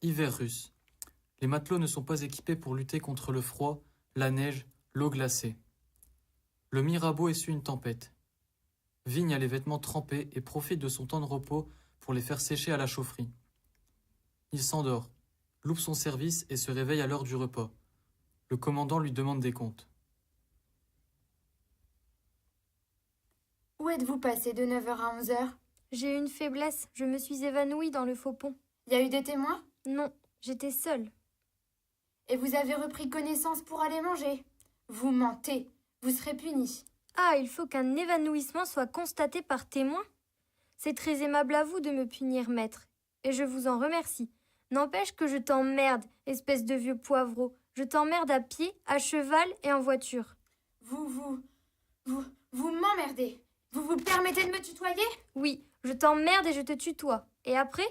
Hiver russe. Les matelots ne sont pas équipés pour lutter contre le froid, la neige, l'eau glacée. Le Mirabeau essuie une tempête. Vigne a les vêtements trempés et profite de son temps de repos pour les faire sécher à la chaufferie. Il s'endort, loupe son service et se réveille à l'heure du repas. Le commandant lui demande des comptes. Où êtes-vous passé de 9 heures à 11 heures? J'ai eu une faiblesse, je me suis évanouie dans le faux pont. Y a eu des témoins? Non, j'étais seule. Et vous avez repris connaissance pour aller manger? Vous mentez, vous serez puni. Ah, il faut qu'un évanouissement soit constaté par témoin? C'est très aimable à vous de me punir, maître, et je vous en remercie. N'empêche que je t'emmerde, espèce de vieux poivreau. Je t'emmerde à pied, à cheval et en voiture. Vous m'emmerdez. Vous vous permettez de me tutoyer? Oui, je t'emmerde et je te tutoie. Et après?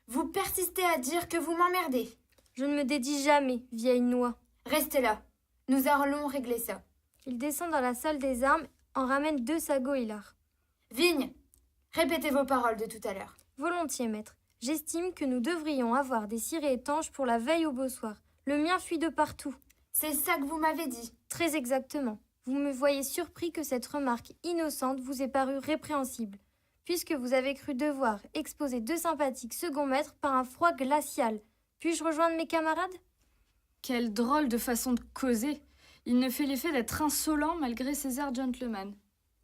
Vous persistez à dire que vous m'emmerdez. Je ne me dédie jamais, vieille noix. Restez là. Nous allons régler ça. Il descend dans la salle des armes, en ramène 2 sagots hilares. Vigne, répétez vos paroles de tout à l'heure. Volontiers, maître. J'estime que nous devrions avoir des cirés étanches pour la veille au beau soir. Le mien fuit de partout. C'est ça que vous m'avez dit. Très exactement. Vous me voyez surpris que cette remarque innocente vous ait paru répréhensible, puisque vous avez cru devoir exposer 2 sympathiques second maîtres par un froid glacial. Puis-je rejoindre mes camarades? Quelle drôle de façon de causer. Il ne fait l'effet d'être insolent malgré ses airs gentleman.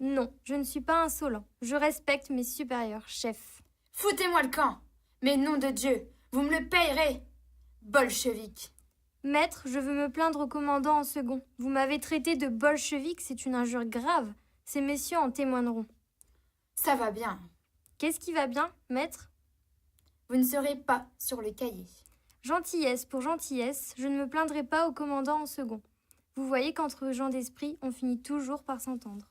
Non, je ne suis pas insolent. Je respecte mes supérieurs chefs. Foutez-moi le camp. Mais nom de Dieu, vous me le payerez. Bolchevique. Maître, je veux me plaindre au commandant en second. Vous m'avez traité de bolchevique, c'est une injure grave. Ces messieurs en témoigneront. Ça va bien. Qu'est-ce qui va bien, maître? Vous ne serez pas sur le cahier. Gentillesse pour gentillesse, je ne me plaindrai pas au commandant en second. Vous voyez qu'entre gens d'esprit, on finit toujours par s'entendre.